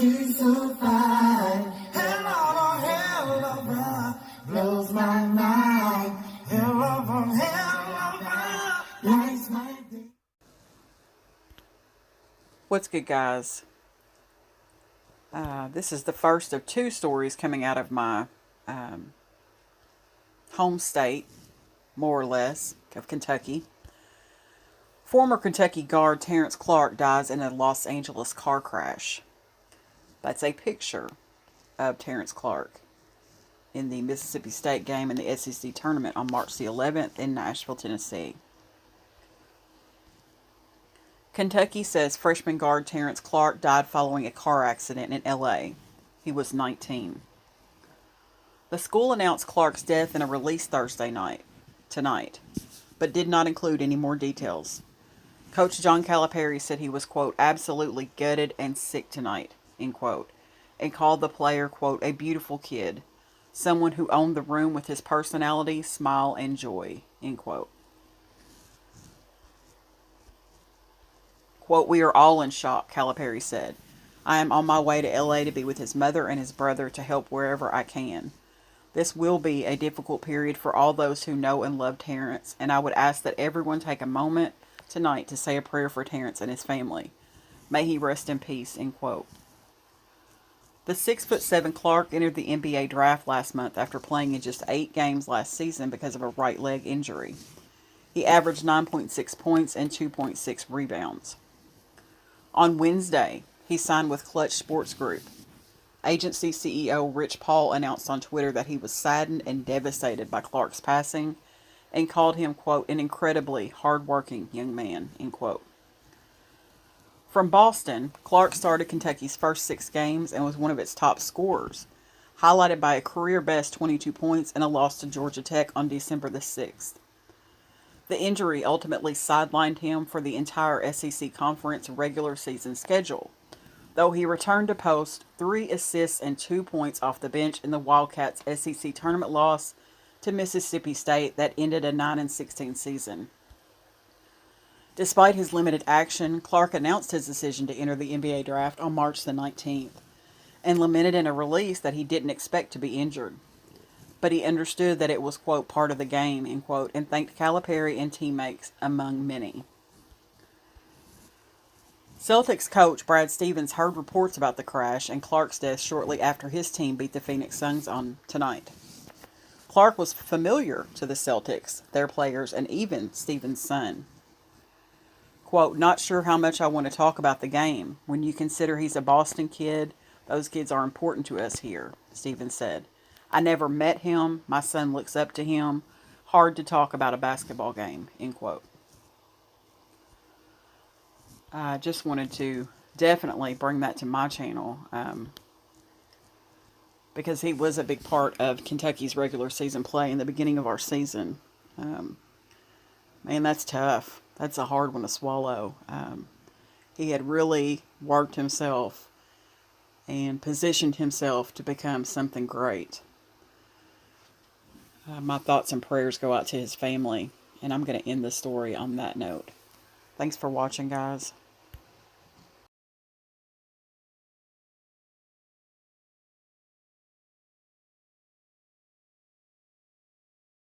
she's so fine. Hell of a blows my mind. Hell of a lights my day. What's good, guys? This is the first of two stories coming out of my home state, more or less, of Kentucky. Former Kentucky guard Terrence Clarke dies in a Los Angeles car crash. That's a picture of Terrence Clarke in the Mississippi State game in the SEC tournament on March the 11th in Nashville, Tennessee. Kentucky says freshman guard Terrence Clarke died following a car accident in L.A. He was 19. The school announced Clarke's death in a release tonight, but did not include any more details. Coach John Calipari said he was, quote, absolutely gutted and sick tonight, end quote, and called the player, quote, a beautiful kid, someone who owned the room with his personality, smile, and joy, end quote. Quote, we are all in shock, Calipari said. I am on my way to L.A. to be with his mother and his brother to help wherever I can. This will be a difficult period for all those who know and love Terrence, and I would ask that everyone take a moment tonight to say a prayer for Terrence and his family. May he rest in peace, end quote. The 6'7" Clarke entered the NBA draft last month after playing in just 8 games last season because of a right leg injury. He averaged 9.6 points and 2.6 rebounds. On Wednesday, he signed with Klutch Sports Group. Agency CEO Rich Paul announced on Twitter that he was saddened and devastated by Clarke's passing and called him, quote, an incredibly hard-working young man, end quote. From Boston, Clarke started Kentucky's first 6 games and was one of its top scorers, highlighted by a career-best 22 points and a loss to Georgia Tech on December the 6th. The injury ultimately sidelined him for the entire SEC Conference regular season schedule, though he returned to post 3 assists and 2 points off the bench in the Wildcats' SEC tournament loss to Mississippi State that ended a 9-16 season. Despite his limited action, Clarke announced his decision to enter the NBA draft on March the 19th and lamented in a release that he didn't expect to be injured. But he understood that it was, quote, part of the game, end quote, and thanked Calipari and teammates, among many. Celtics coach Brad Stevens heard reports about the crash and Clarke's death shortly after his team beat the Phoenix Suns on tonight. Clarke was familiar to the Celtics, their players, and even Stevens' son. Quote, not sure how much I want to talk about the game. When you consider he's a Boston kid, those kids are important to us here, Stevens said. I never met him. My son looks up to him. Hard to talk about a basketball game, end quote. I just wanted to definitely bring that to my channel because he was a big part of Kentucky's regular season play in the beginning of our season. Man, that's tough. That's a hard one to swallow. He had really worked himself and positioned himself to become something great. My thoughts and prayers go out to his family, and I'm going to end the story on that note. Thanks for watching, guys.